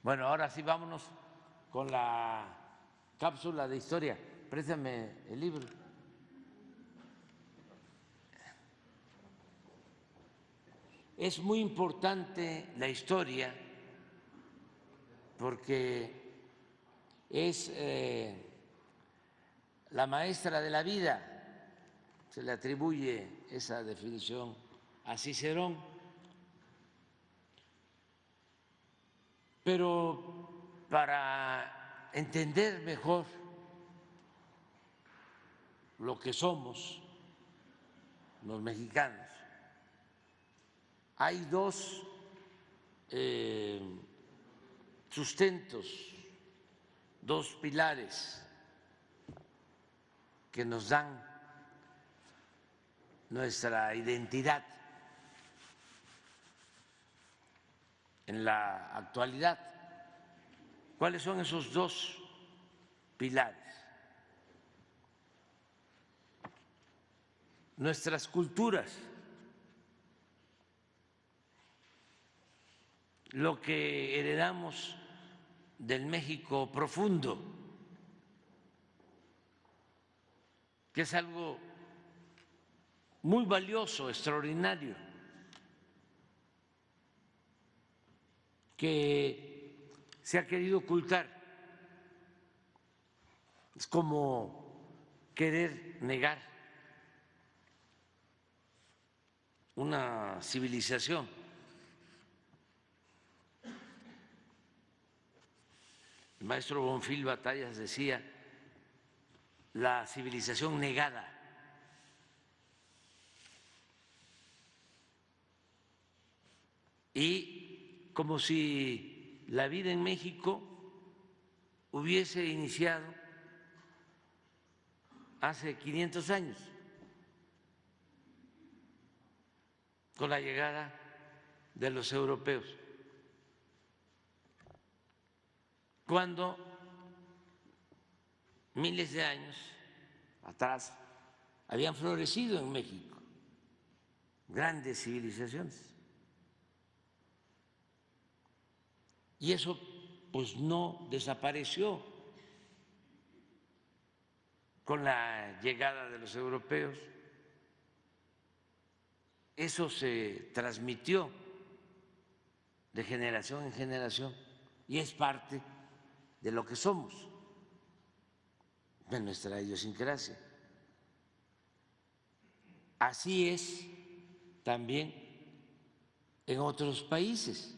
Bueno, ahora sí vámonos con la cápsula de historia. Préstame el libro. Es muy importante la historia porque es la maestra de la vida. Se le atribuye esa definición a Cicerón. Pero para entender mejor lo que somos los mexicanos, hay dos sustentos, dos pilares que nos dan nuestra identidad en la actualidad. ¿Cuáles son esos dos pilares? Nuestras culturas, lo que heredamos del México profundo, que es algo muy valioso, extraordinario, que se ha querido ocultar. Es como querer negar una civilización. El maestro Bonfil Batallas decía la civilización negada. Y como si la vida en México hubiese iniciado hace 500 años, con la llegada de los europeos, cuando miles de años atrás habían florecido en México grandes civilizaciones. Y eso pues no desapareció con la llegada de los europeos. Eso se transmitió de generación en generación y es parte de lo que somos, de nuestra idiosincrasia. Así es también en otros países.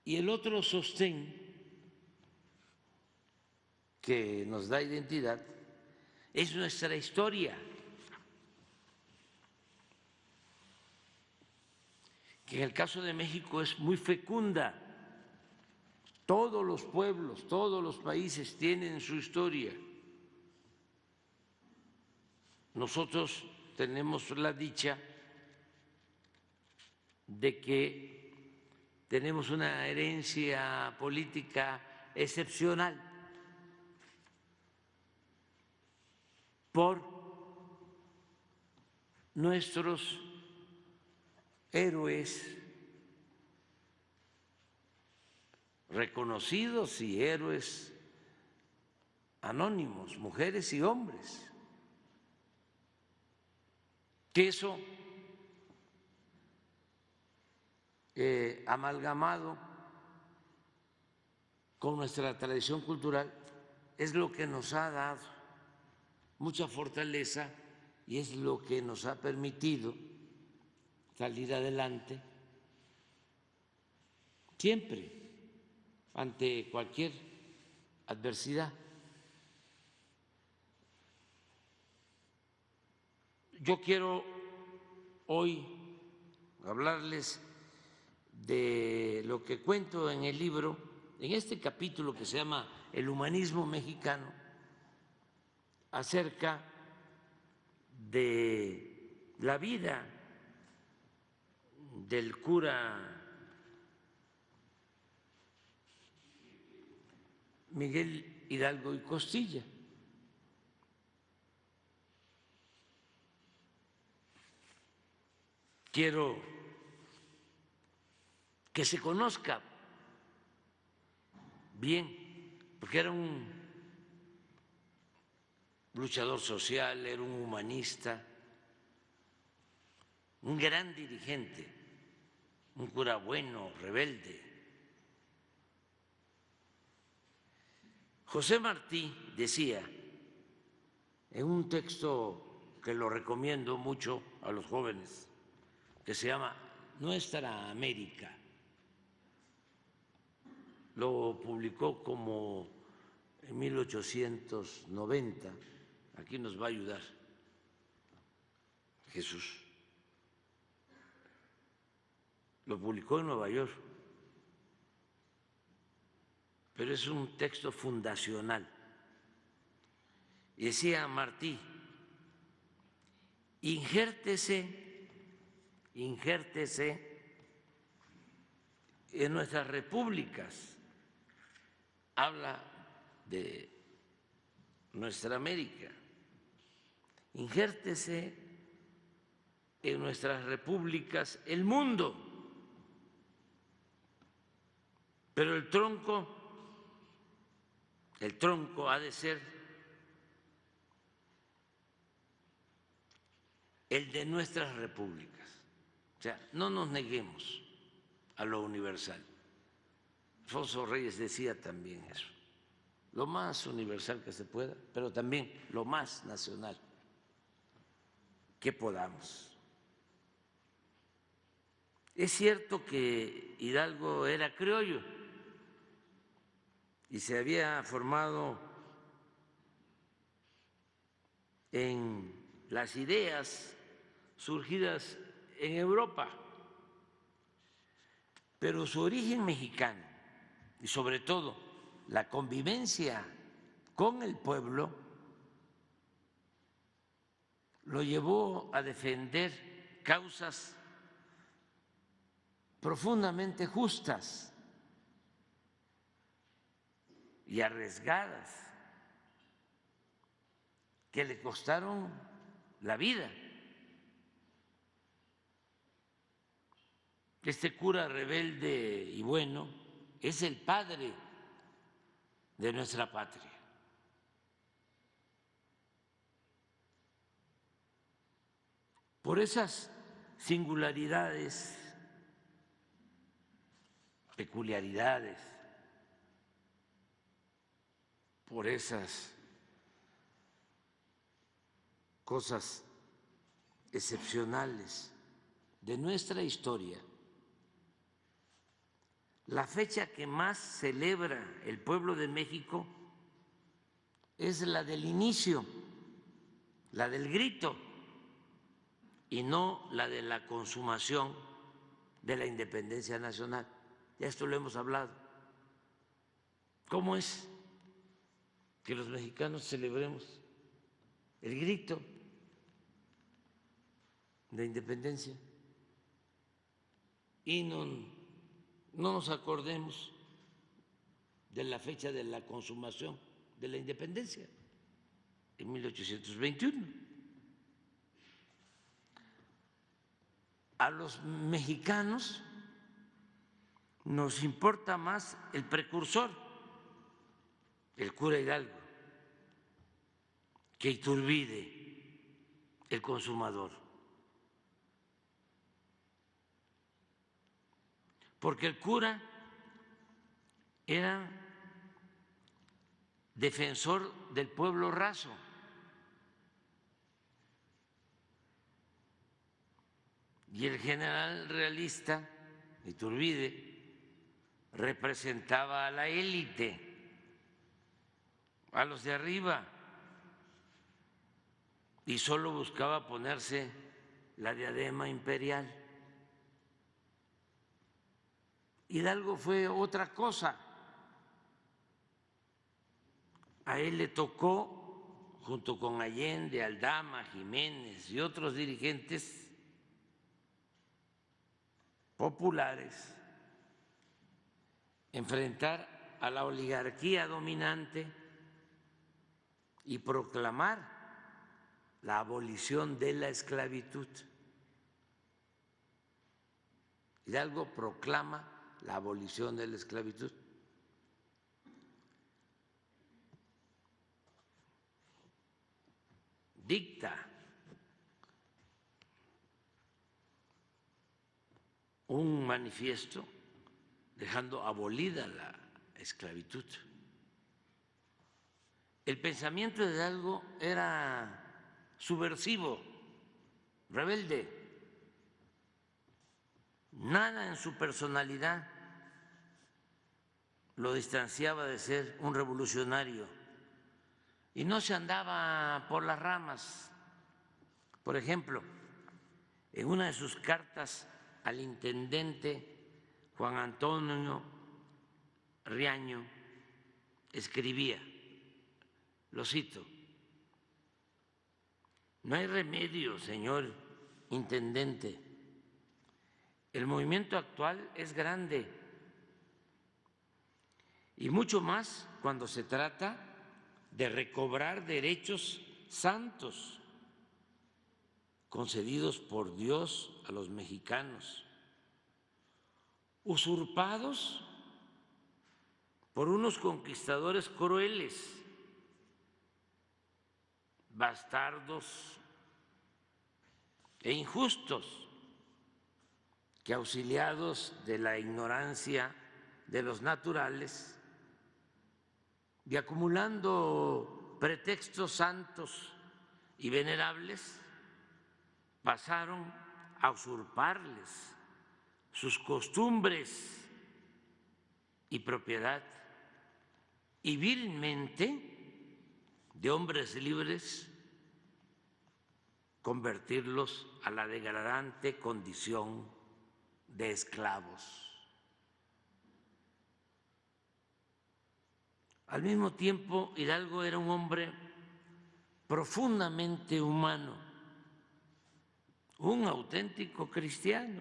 Y el otro sostén que nos da identidad es nuestra historia, que en el caso de México es muy fecunda. Todos los pueblos, todos los países tienen su historia. Nosotros tenemos la dicha de que tenemos una herencia política excepcional por nuestros héroes reconocidos y héroes anónimos, mujeres y hombres, que eso amalgamado con nuestra tradición cultural es lo que nos ha dado mucha fortaleza y es lo que nos ha permitido salir adelante siempre ante cualquier adversidad. Yo quiero hoy hablarles de lo que cuento en el libro, en este capítulo que se llama El humanismo mexicano, acerca de la vida del cura Miguel Hidalgo y Costilla. quiero que se conozca bien, porque era un luchador social, era un humanista, un gran dirigente, un cura bueno, rebelde. José Martí decía en un texto que lo recomiendo mucho a los jóvenes, que se llama Nuestra América, lo publicó como en 1890, aquí nos va a ayudar Jesús, lo publicó en Nueva York, pero es un texto fundacional. Y decía Martí, injértese en nuestras repúblicas, habla de nuestra América, injértese en nuestras repúblicas el mundo, pero el tronco ha de ser el de nuestras repúblicas. O sea, no nos neguemos a lo universal. Alfonso Reyes decía también eso, lo más universal que se pueda, pero también lo más nacional que podamos. Es cierto que Hidalgo era criollo y se había formado en las ideas surgidas en Europa, pero su origen mexicano y sobre todo la convivencia con el pueblo lo llevó a defender causas profundamente justas y arriesgadas que le costaron la vida. Este cura rebelde y bueno es el padre de nuestra patria. Por esas singularidades, peculiaridades, por esas cosas excepcionales de nuestra historia, la fecha que más celebra el pueblo de México es la del inicio, la del grito, y no la de la consumación de la independencia nacional. Ya esto lo hemos hablado. ¿Cómo es que los mexicanos celebremos el grito de independencia y no nos acordemos de la fecha de la consumación de la independencia en 1821? A los mexicanos nos importa más el precursor, el cura Hidalgo, que Iturbide, el consumador. Porque el cura era defensor del pueblo raso. Y el general realista, Iturbide, representaba a la élite, a los de arriba, y solo buscaba ponerse la diadema imperial. Hidalgo fue otra cosa. A él le tocó, junto con Allende, Aldama, Jiménez y otros dirigentes populares, enfrentar a la oligarquía dominante y proclamar la abolición de la esclavitud. Hidalgo proclama la abolición de la esclavitud. Dicta un manifiesto dejando abolida la esclavitud. El pensamiento de Hidalgo era subversivo, rebelde. Nada en su personalidad lo distanciaba de ser un revolucionario y no se andaba por las ramas. Por ejemplo, en una de sus cartas al intendente Juan Antonio Riaño escribía, lo cito: no hay remedio, señor intendente, el movimiento actual es grande y mucho más cuando se trata de recobrar derechos santos concedidos por Dios a los mexicanos, usurpados por unos conquistadores crueles, bastardos e injustos, que auxiliados de la ignorancia de los naturales y acumulando pretextos santos y venerables, pasaron a usurparles sus costumbres y propiedad, y vilmente, de hombres libres, convertirlos a la degradante condición de esclavos. Al mismo tiempo, Hidalgo era un hombre profundamente humano, un auténtico cristiano.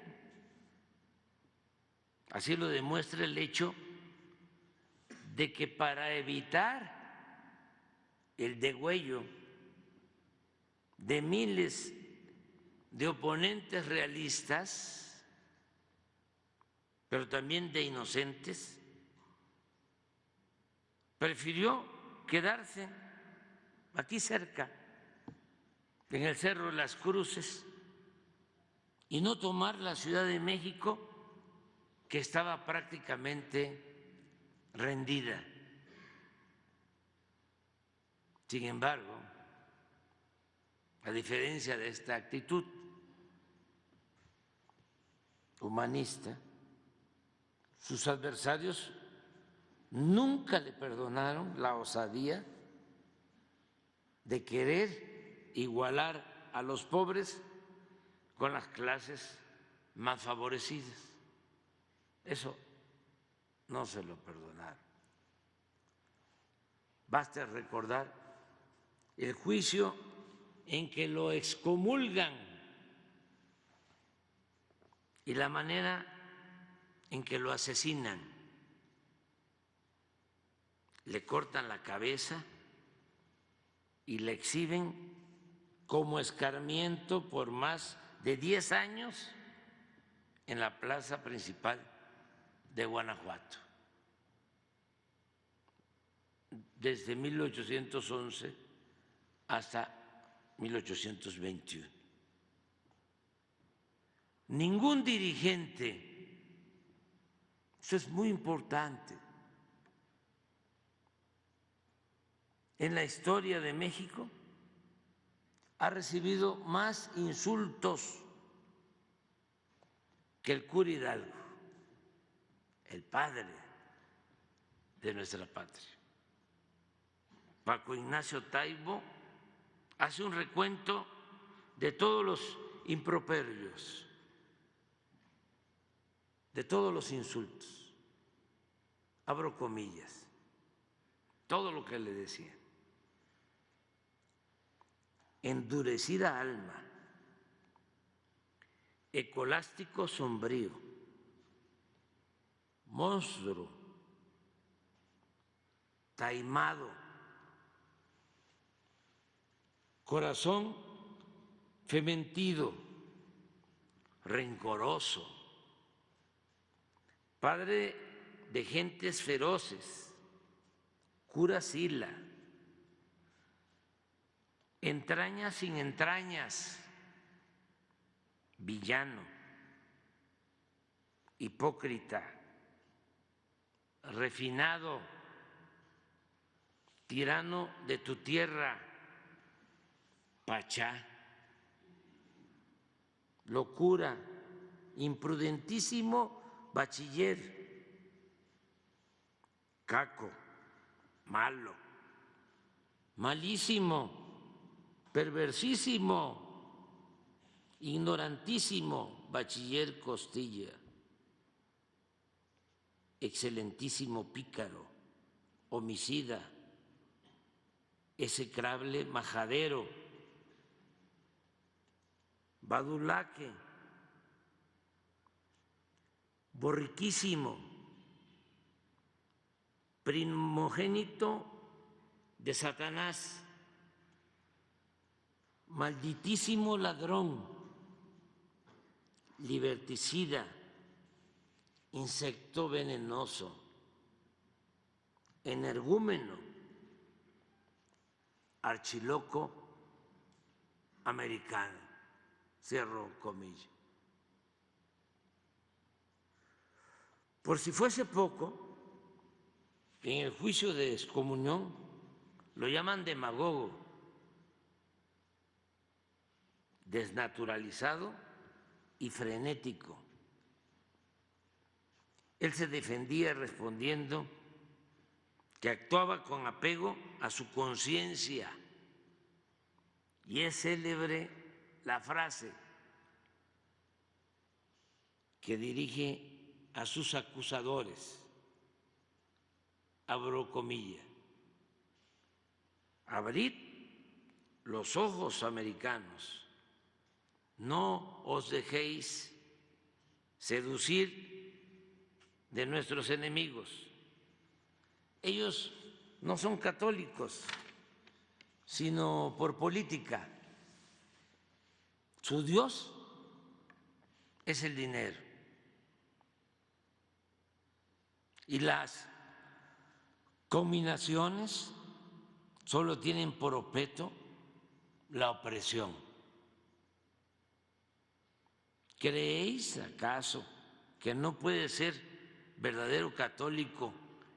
Así lo demuestra el hecho de que para evitar el degüello de miles de oponentes realistas, pero también de inocentes, prefirió quedarse aquí cerca, en el Cerro de las Cruces, y no tomar la Ciudad de México, que estaba prácticamente rendida. Sin embargo, a diferencia de esta actitud humanista, sus adversarios nunca le perdonaron la osadía de querer igualar a los pobres con las clases más favorecidas. Eso no se lo perdonaron. Basta recordar el juicio en que lo excomulgan y la manera en que lo asesinan. Le cortan la cabeza y le exhiben como escarmiento por más de 10 años en la plaza principal de Guanajuato, desde 1811 hasta 1821. Ningún dirigente, eso es muy importante, en la historia de México ha recibido más insultos que el cura Hidalgo, el padre de nuestra patria. Paco Ignacio Taibo hace un recuento de todos los improperios, de todos los insultos, abro comillas, todo lo que le decían. Endurecida alma, escolástico sombrío, monstruo, taimado, corazón fementido, rencoroso, padre de gentes feroces, cura Sila, entrañas sin entrañas, villano, hipócrita, refinado, tirano de tu tierra, Pachá, locura, imprudentísimo bachiller, Caco, malo, malísimo, perversísimo, ignorantísimo bachiller Costilla, excelentísimo pícaro, homicida, execrable majadero, badulaque, borriquísimo, primogénito de Satanás, malditísimo ladrón, liberticida, insecto venenoso, energúmeno, archiloco americano, cierro comillas. Por si fuese poco, en el juicio de excomunión lo llaman demagogo, desnaturalizado y frenético. Él se defendía respondiendo que actuaba con apego a su conciencia, y es célebre la frase que dirige a sus acusadores, abro comillas: abrid los ojos, americanos, no os dejéis seducir de nuestros enemigos. Ellos no son católicos, sino por política. Su Dios es el dinero. Y las combinaciones solo tienen por objeto la opresión. ¿Creéis acaso que no puede ser verdadero católico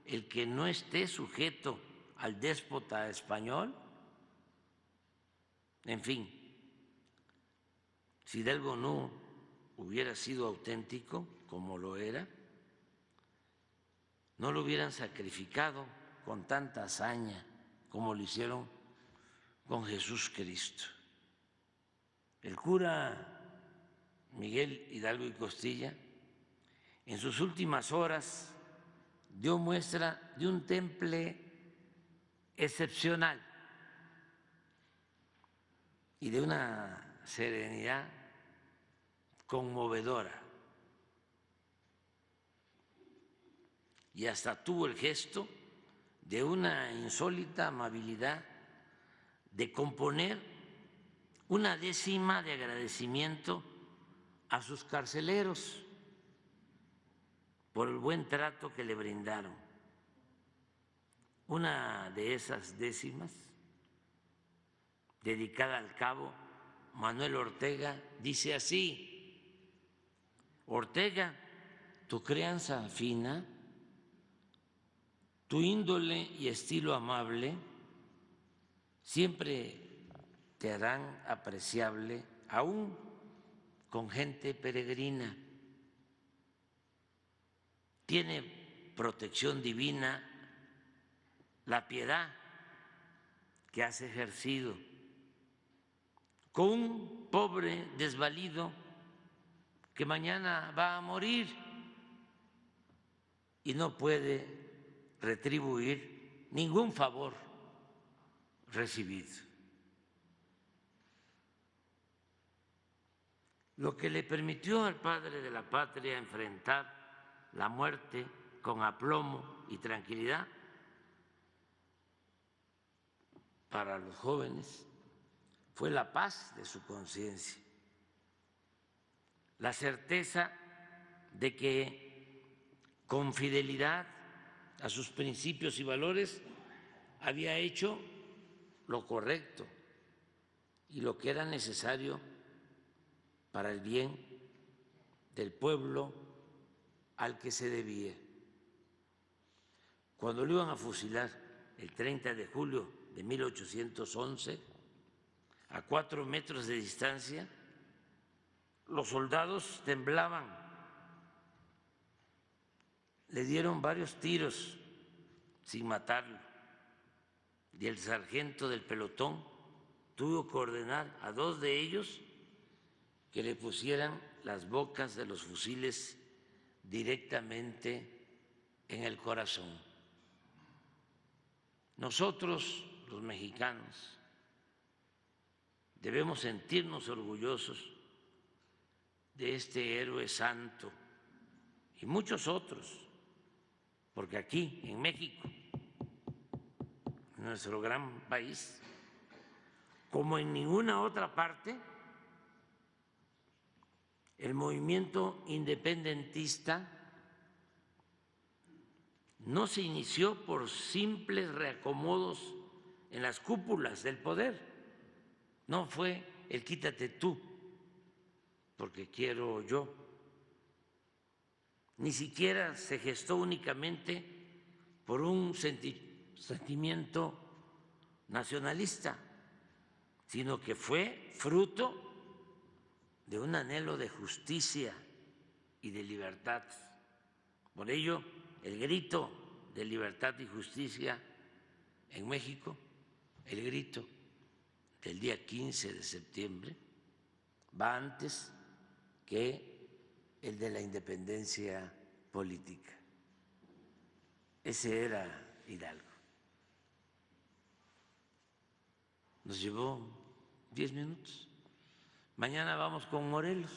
el que no esté sujeto al déspota español? En fin, si Hidalgo no hubiera sido auténtico, como lo era, no lo hubieran sacrificado con tanta hazaña como lo hicieron con Jesús Cristo. El cura Miguel Hidalgo y Costilla, en sus últimas horas, dio muestra de un temple excepcional y de una serenidad conmovedora. Y hasta tuvo el gesto de una insólita amabilidad de componer una décima de agradecimiento a sus carceleros por el buen trato que le brindaron. Una de esas décimas, dedicada al cabo Manuel Ortega, dice así: Ortega, tu crianza fina, tu índole y estilo amable siempre te harán apreciable aún con gente peregrina. Tiene protección divina la piedad que has ejercido con un pobre desvalido que mañana va a morir y no puede retribuir ningún favor recibido. Lo que le permitió al padre de la patria enfrentar la muerte con aplomo y tranquilidad, para los jóvenes fue la paz de su conciencia, la certeza de que con fidelidad a sus principios y valores, había hecho lo correcto y lo que era necesario para el bien del pueblo al que se debía. Cuando lo iban a fusilar el 30 de julio de 1811, a 4 metros de distancia, los soldados temblaban. Le dieron varios tiros sin matarlo y el sargento del pelotón tuvo que ordenar a 2 de ellos que le pusieran las bocas de los fusiles directamente en el corazón. Nosotros, los mexicanos, debemos sentirnos orgullosos de este héroe santo y muchos otros, porque aquí, en México, en nuestro gran país, como en ninguna otra parte, el movimiento independentista no se inició por simples reacomodos en las cúpulas del poder, no fue el quítate tú, porque quiero yo, ni siquiera se gestó únicamente por un sentimiento nacionalista, sino que fue fruto de un anhelo de justicia y de libertad. Por ello, el grito de libertad y justicia en México, el grito del día 15 de septiembre, va antes que el de la independencia política. Ese era Hidalgo. Nos llevó 10 minutos. Mañana vamos con Morelos.